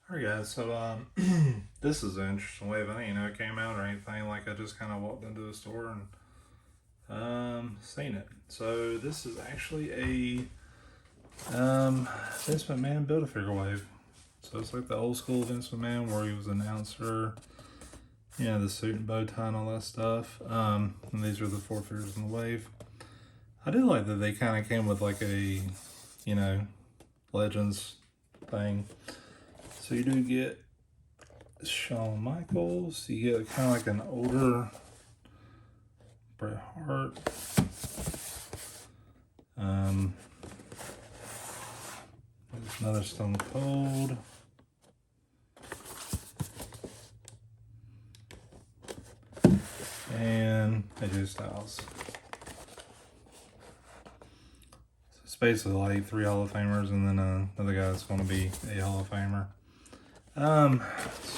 Alright guys, so this is an interesting wave. I didn't know it came out or anything. Like I just kind of walked into the store and seen it. So this is actually a Vince McMahon Build-A-Figure wave. So it's like the old school Vince McMahon where he was an announcer, the suit and bow tie and all that stuff. And these are the four figures in the wave. I do like that they kind of came with like a, Legends thing. So you do get Shawn Michaels. You get kind of like an older Bret Hart. There's another Stone Cold. And AJ Styles. So it's basically like 3 Hall of Famers and then another guy that's going to be a Hall of Famer.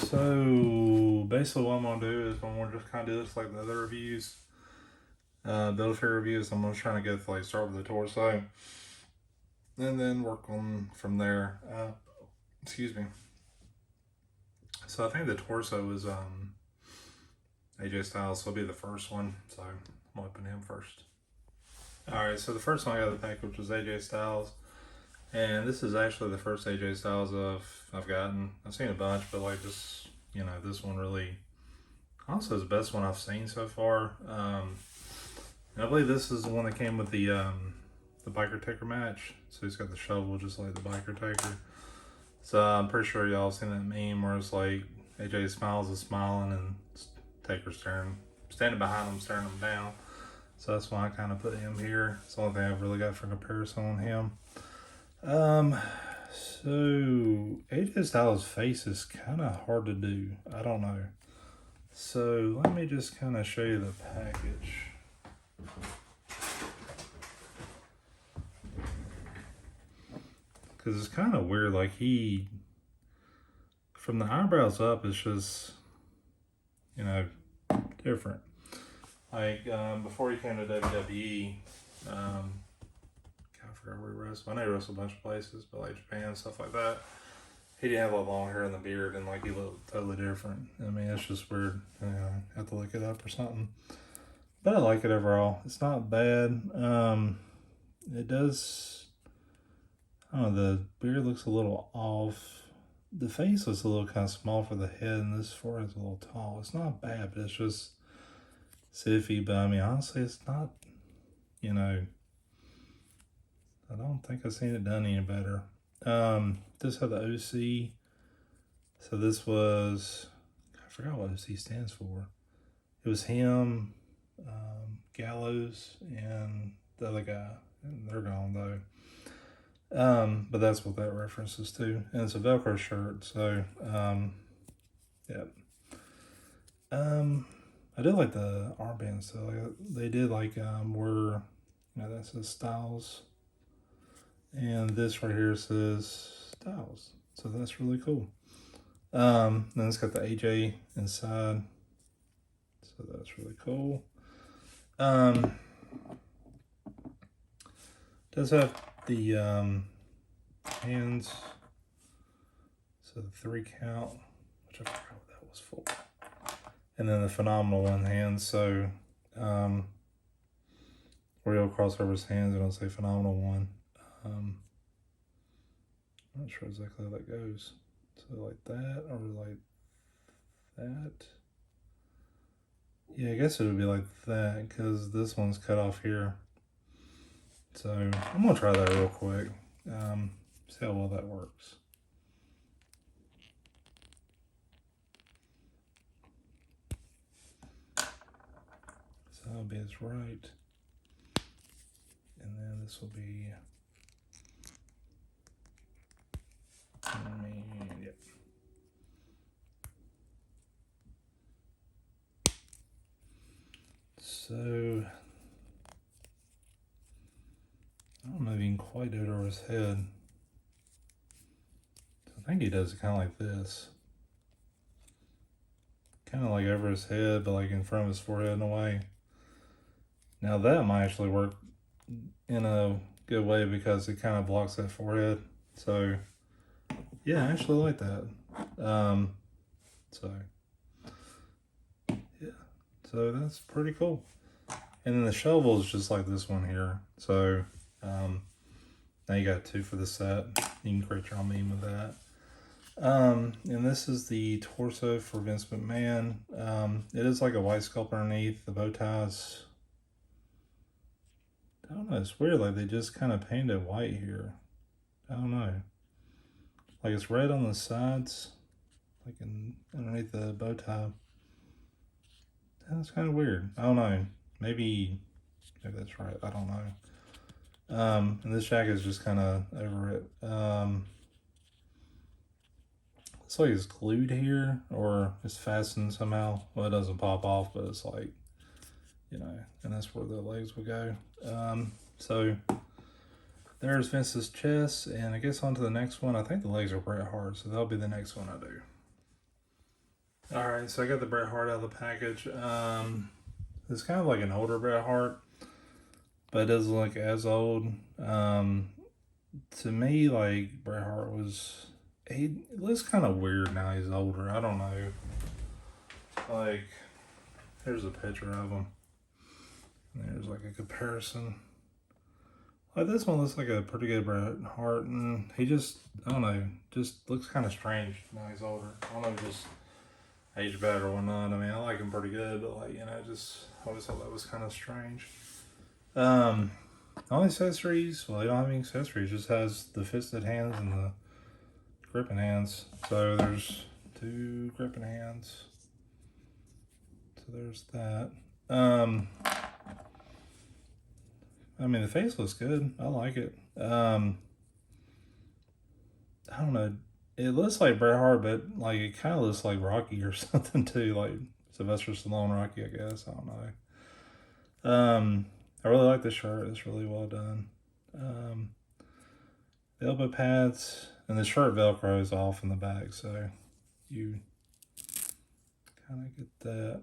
So basically what I'm going to do is I'm going to just kind of do this like the other reviews. Build-A-Figure reviews. I'm going to try to get start with the torso. And then work on from there. Excuse me. So I think the torso is AJ Styles, so it'll be the first one. So I'm gonna open him first. Alright, so the first one I got the package was AJ Styles. And this is actually the first AJ Styles I've gotten. I've seen a bunch, but like just, this one really also is the best one I've seen so far. And I believe this is the one that came with the biker taker match. So he's got the shovel just like the biker taker. So I'm pretty sure y'all seen that meme where it's like AJ Styles is smiling and Taker's standing behind him, staring him down. So that's why I kind of put him here. It's the only thing I've really got for comparison on him. So AJ Styles' face is kind of hard to do. I don't know. So let me just kind of show you the package. Because it's kind of weird, like from the eyebrows up, it's just, different. Like, before he came to WWE, I forgot where he wrestled. I know he wrestled a bunch of places, but like Japan, stuff like that. He didn't have like long hair in the beard, and like he looked totally different. I mean, it's just weird. I have to look it up or something. But I like it overall. It's not bad. It does. I don't know, the beard looks a little off. The face looks a little kind of small for the head, and this forehead's a little tall. It's not bad, but it's just iffy. But I mean, honestly, it's not, I don't think I've seen it done any better. This had the OC. So this was, I forgot what OC stands for. It was him, Gallows, and the other guy. And they're gone though. But that's what that references to. And it's a Velcro shirt, so yeah. I did like the armbands though. Like, they did like where that says Styles. And this right here says Styles. So that's really cool. Then it's got the AJ inside. So that's really cool. Does have the hands, so the 3 count, which I forgot what that was for, and then the phenomenal one hand. So where he'll cross over his hands and it'll say phenomenal one. I'm not sure exactly how that goes. So like that or like that. Yeah, I guess it would be like that because this one's cut off here. So I'm gonna try that real quick. See how well that works. So that'll be his right. And then this will be yep. So I don't know if you can quite do it over his head. I think he does it kind of like this. Kind of like over his head, but like in front of his forehead in a way. Now that might actually work in a good way because it kind of blocks that forehead. So yeah, I actually like that. So yeah, so that's pretty cool. And then the shovel is just like this one here. So now you got 2 for the set. You can create your own meme with that. And this is the torso for Vince McMahon. It is like a white sculpt underneath. The bow ties, I don't know, it's weird. Like they just kind of painted white here. I don't know. Like it's red on the sides, like underneath the bow tie. That's kind of weird. I don't know. Maybe that's right. I don't know. And this jacket is just kind of over it. It's like it's glued here or it's fastened somehow. Well, it doesn't pop off, but it's like, you know, and that's where the legs would go. So there's Vince's chest, and I guess on to the next one. I think the legs are Bret Hart, so that'll be the next one I do. All right, so I got the Bret Hart out of the package. It's kind of like an older Bret Hart, but it doesn't look as old. To me, like Bret Hart was, he looks kind of weird now he's older. I don't know. Like, here's a picture of him. There's like a comparison. Like this one looks like a pretty good Bret Hart, and he just, I don't know, just looks kind of strange now he's older. I don't know, just age bad or whatnot. I mean, I like him pretty good, but like, you know, just I always thought that was kind of strange. All accessories, well, they don't have any accessories, just has the fisted hands and the gripping hands. So there's 2 gripping hands. So there's that. I mean, the face looks good. I like it. I don't know. It looks like Bret Hart, but like it kind of looks like Rocky or something too, like Sylvester Stallone Rocky, I guess. I don't know. I really like the shirt. It's really well done. The elbow pads and the shirt velcros off in the back, so you kind of get that.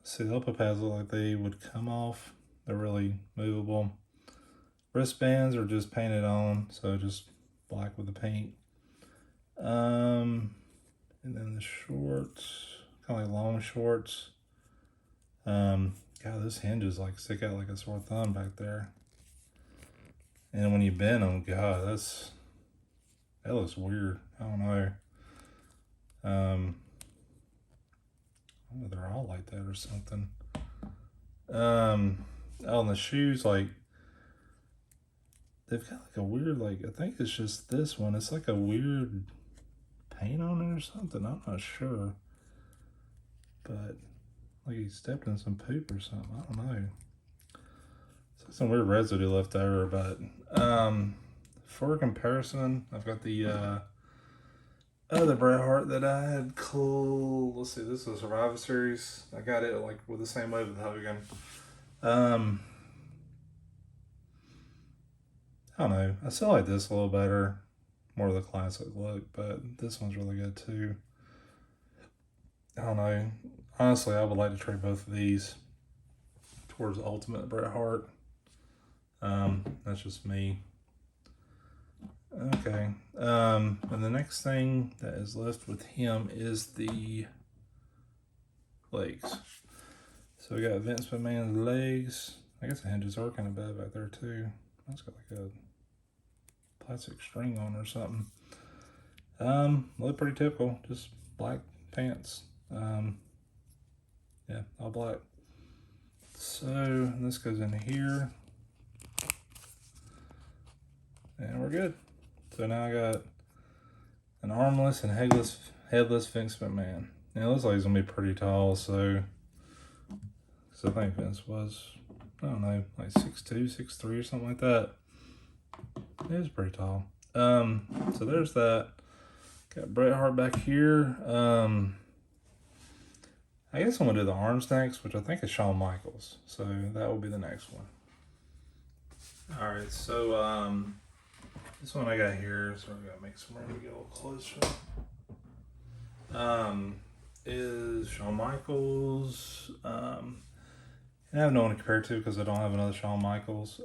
See, the elbow pads look like they would come off. They're really movable. Wristbands are just painted on, so just black with the paint. And then the shorts, kind of like long shorts. God, this hinges like stick out like a sore thumb back there. And when you bend them, God, that looks weird. I don't know. They're all like that or something. Oh, and the shoes, like, they've got like a weird, like, I think it's just this one. It's like a weird paint on it or something. I'm not sure. But, like he stepped in some poop or something. I don't know. It's like some weird residue left over. But, for comparison, I've got the, other Bret Hart that I had cool. Let's see, this is a Survivor Series. I got it like with the same way with Hogan. I don't know. I still like this a little better. More of the classic look, but this one's really good too. I don't know. Honestly, I would like to trade both of these towards Ultimate Bret Hart. That's just me. Okay. And the next thing that is left with him is the legs. So we got Vince McMahon's legs. I guess the hinges are kind of bad back there too. That's got like a plastic string on or something. Look pretty typical. Just black pants. Yeah, all black. So this goes in here. And we're good. So now I got an armless and headless Vince McMahon. And it looks like he's gonna be pretty tall, so I think Vince was, I don't know, like 6'2", 6'3", or something like that. He was pretty tall. So there's that. Got Bret Hart back here. I guess I'm gonna do the arms next, which I think is Shawn Michaels. So that will be the next one. All right, so this one I got here, so I gotta make some room to get a little closer. Is Shawn Michaels. And I have no one to compare to because I don't have another Shawn Michaels.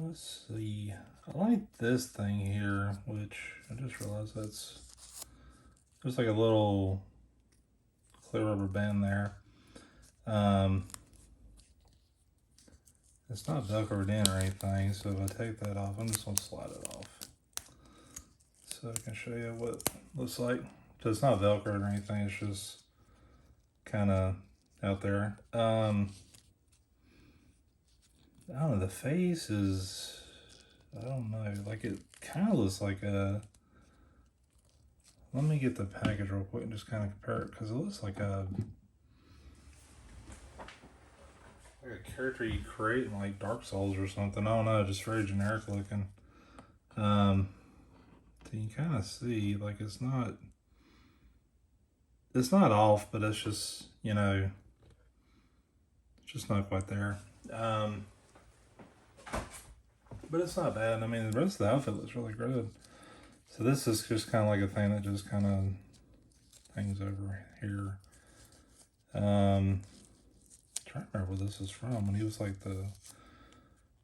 Let's see. I like this thing here, which I just realized that's just like a little clear rubber band there. It's not velcroed in or anything, so if I take that off, I'm just gonna slide it off so I can show you what it looks like. So it's not velcroed or anything, it's just kind of out there. I don't know, the face is, I don't know, like it kind of looks like a, let me get the package real quick and just kind of compare it, because it looks like a character you create in like Dark Souls or something. I don't know, just very generic looking. So you can kind of see, like it's not off, but it's just, you know, it's just not quite there. But it's not bad. I mean, the rest of the outfit looks really good. So this is just kind of like a thing that just kind of hangs over here. I'm trying to remember where this is from. When he was like the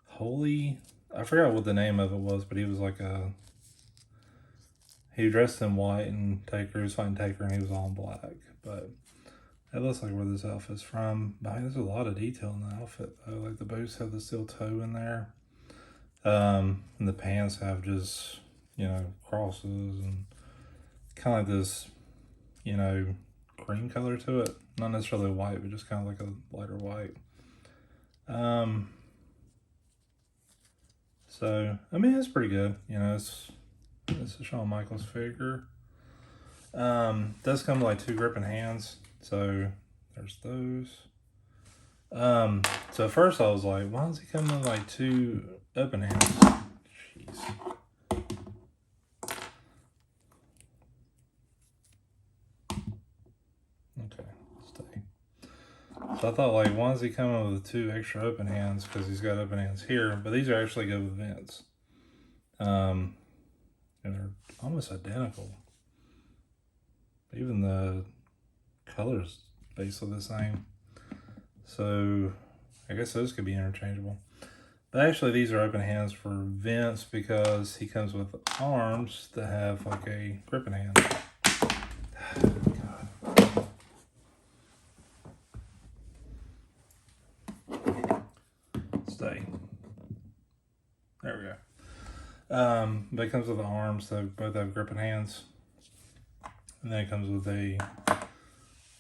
holy, I forgot what the name of it was, but he was like he dressed in white and Taker, he was fighting Taker and he was all in black. But that looks like where this outfit's from. But there's a lot of detail in the outfit though. Like the boots have the steel toe in there. And the pants have just, you know, crosses and kind of like this, you know, cream color to it. Not necessarily white, but just kind of like a lighter white. So, I mean, it's pretty good. You know, it's a Shawn Michaels figure. Does come with like 2 gripping hands. So, there's those. So at first I was like, why does he come with like 2 open hands? Jeez. Okay, stay. So I thought, like, why is he coming with 2 extra open hands? Because he's got open hands here, but these are actually good with vents. And they're almost identical. Even the colors basically the same. So I guess those could be interchangeable. But actually these are open hands for Vince because he comes with arms that have like a gripping hand. Stay. There we go. But it comes with the arms, so both have gripping hands. And then it comes with a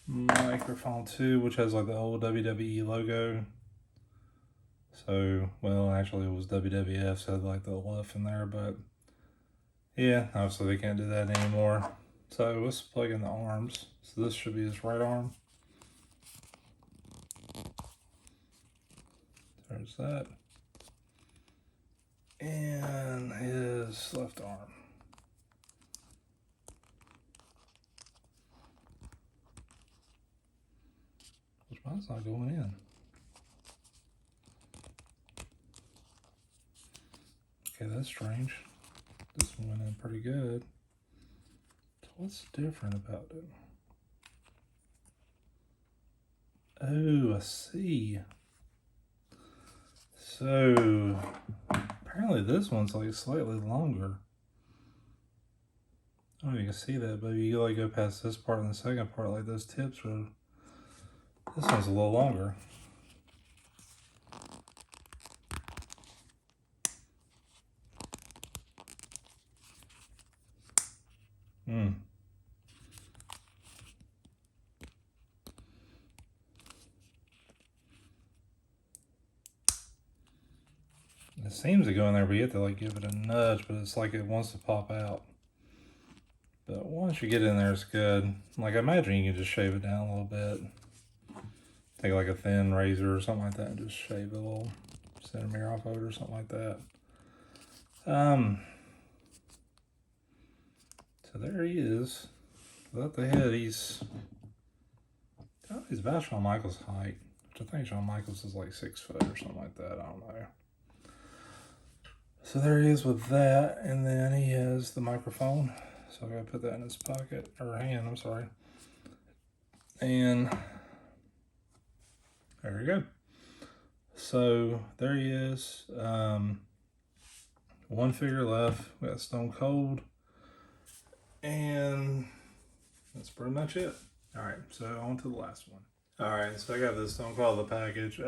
microphone too, which has like the old WWE logo. So, well, actually it was WWF, so like the LF in there, but yeah, obviously they can't do that anymore. So let's plug in the arms. So this should be his right arm. There's that. And his left arm. Which mine's not going in. Okay, that's strange. This one went in pretty good. So what's different about it? Oh, I see. So apparently this one's like slightly longer. I don't know if you can see that, but if you like go past this part and the second part, like those tips are, this one's a little longer. It seems to go in there, but you have to like give it a nudge, but it's like it wants to pop out. But once you get in there, it's good. Like I imagine you can just shave it down a little bit. Take like a thin razor or something like that and just shave a little centimeter off of it or something like that. So there he is. Without the head, he's about Shawn Michaels' height. Which I think Shawn Michaels is like 6 foot or something like that. I don't know. So there he is with that, and then he has the microphone. So I gotta put that in his pocket, or hand, I'm sorry. And there we go. So there he is. One figure left. We got Stone Cold. And that's pretty much it. Alright, so on to the last one. Alright, so I got this Stone Cold the package. You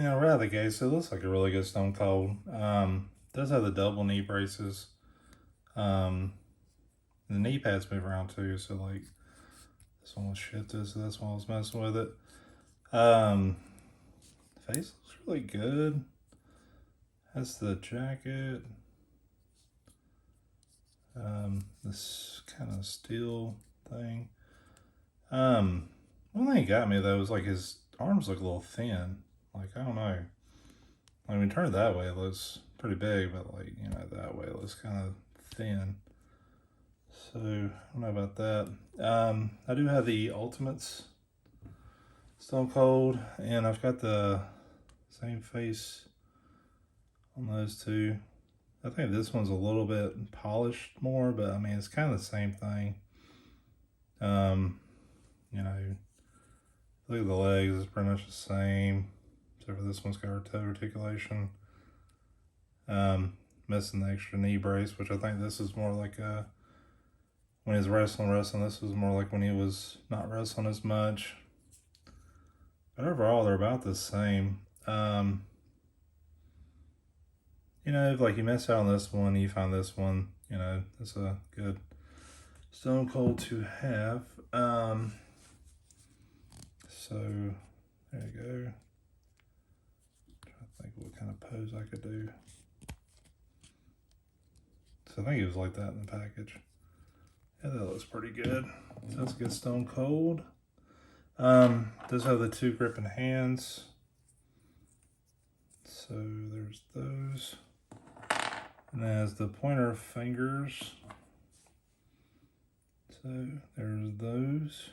know, right out of the gate, so it looks like a really good Stone Cold. Does have the double knee braces. The knee pads move around too, so like this one was shifted, so that's why I was messing with it. Face looks really good. Has the jacket. This kind of steel thing. One thing that got me though was like his arms look a little thin. Like, I don't know. Like, when you turn it that way, it looks pretty big, but like, you know, that way it looks kind of thin. So, I don't know about that. I do have the Ultimates Stone Cold, and I've got the same face on those two. I think this one's a little bit polished more, but I mean, it's kind of the same thing. You know, look at the legs, it's pretty much the same, except for this one's got toe articulation. Missing the extra knee brace, which I think this is more like when he's wrestling. This was more like when he was not wrestling as much. But overall, they're about the same. You know, if like you miss out on this one, you find this one, you know, it's a good Stone Cold to have. So there you go. Trying to think what kind of pose I could do. So I think it was like that in the package. Yeah, that looks pretty good. So that's a good Stone Cold. Does have the two gripping hands. So there's those. And then has the pointer fingers. So there's those.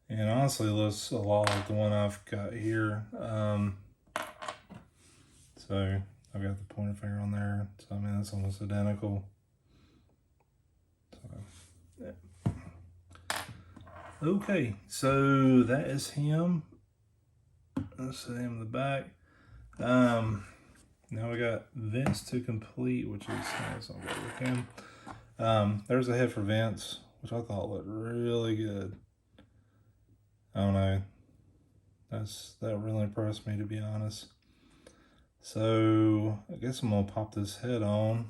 And honestly, it looks a lot like the one I've got here. So I've got the pointer finger on there. So I mean, that's almost identical. So, yeah. Okay, so that is him. Let's see him in the back. Now we got Vince to complete, which is nice. I'll go with him. There's a head for Vince, which I thought looked really good. I don't know. That really impressed me, to be honest. So I guess I'm gonna pop this head on.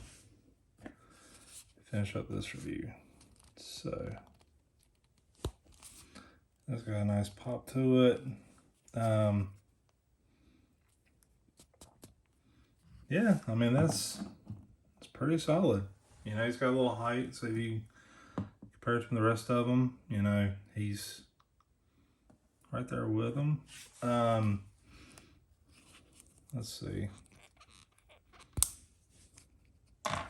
Finish up this review. So that's got a nice pop to it. Yeah, I mean it's pretty solid. You know, he's got a little height, so if you compare it to the rest of them, you know, he's right there with them. Let's see. Oh, God.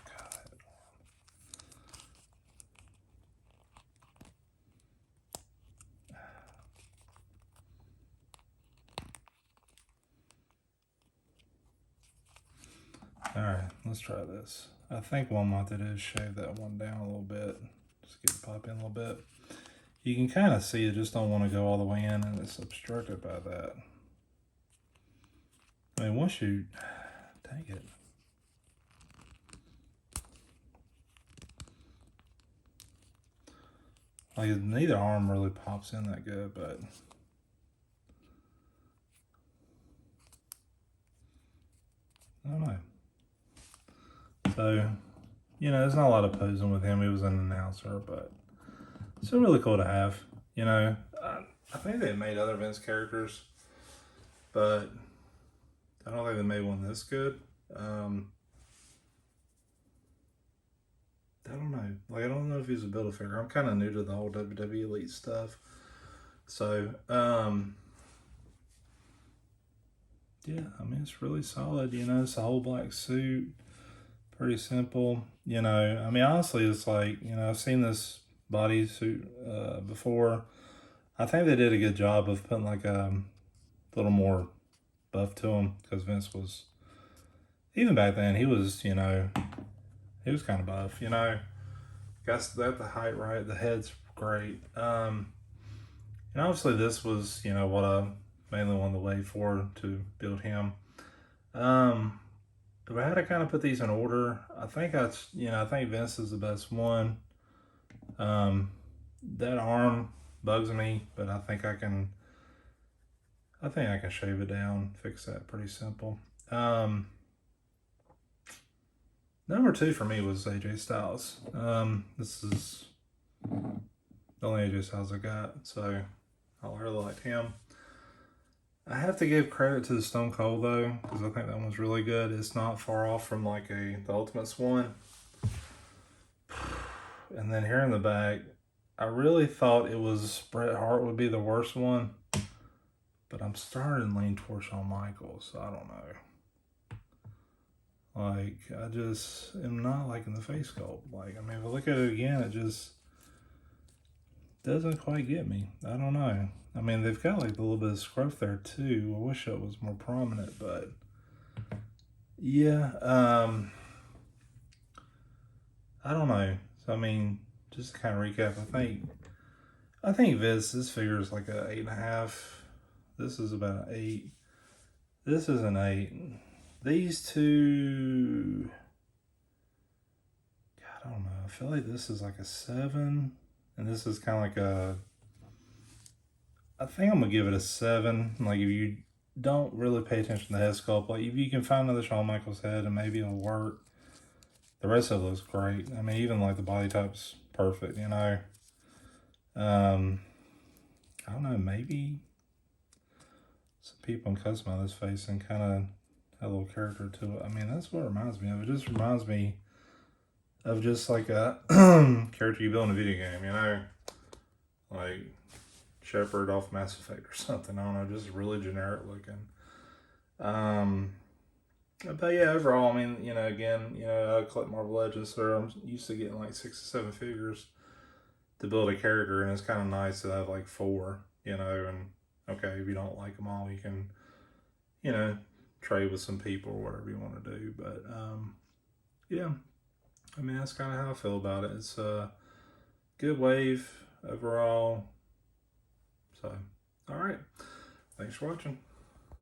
All right, let's try this. I think one month it is shave that one down a little bit. Just get it pop in a little bit. You can kind of see it, just don't want to go all the way in, and it's obstructed by that. I mean, once you, dang it. Like, neither arm really pops in that good, but I don't know. So, you know, there's not a lot of posing with him. He was an announcer, but still really cool to have. You know, I think they made other Vince characters, but I don't think they made one this good. I don't know. Like, I don't know if he's a Build-A-Figure. I'm kind of new to the whole WWE Elite stuff. So, yeah, I mean, it's really solid. You know, it's a whole black suit. Pretty simple. You know, I mean, honestly, it's like, you know, I've seen this bodysuit before. I think they did a good job of putting like a little more buff to him, because Vince was, even back then, he was, you know, he was kind of buff, you know. Got that the height right, the head's great. And obviously this was, you know, what I mainly wanted to wait for to build him. If I had to kind of put these in order, I think I think Vince is the best one. That arm bugs me, but I think I can shave it down, fix that pretty simple. Number 2 for me was AJ Styles. This is the only AJ Styles I got, so I really liked him. I have to give credit to the Stone Cold though, because I think that one's really good. It's not far off from like the Ultimates one. And then here in the back, I really thought it was Bret Hart would be the worst one, but I'm starting to lean towards Shawn Michaels. So I don't know. Like, I just am not liking the face sculpt. Like, I mean, if I look at it again, it just doesn't quite get me. I don't know. I mean, they've got like a little bit of scruff there too. I wish it was more prominent, but yeah. I don't know. So I mean, just to kind of recap, I think this figure is like a 8.5. This is about an 8. This is an 8. These two, God, I don't know. I feel like this is like a 7, and this is kind of like a. I think I'm gonna give it a 7. Like, if you don't really pay attention to the head sculpt, like if you can find another Shawn Michaels head and maybe it'll work. The rest of it looks great. I mean, even like the body type's perfect, you know. I don't know, maybe some people can customize this face and kind of have a little character to it. I mean, that's what it reminds me of. It just reminds me of just like a character you build in a video game, you know? Like Shepard off Mass Effect or something. I don't know, just really generic looking. But yeah, overall, I mean, you know, again, you know, I collect Marvel Legends, so I'm used to getting like 6 or 7 figures to build a character, and it's kind of nice to have like 4, you know, and okay, if you don't like them all, you can, you know, trade with some people or whatever you want to do. But yeah, I mean, that's kind of how I feel about it. It's a good wave overall. So, all right, thanks for watching.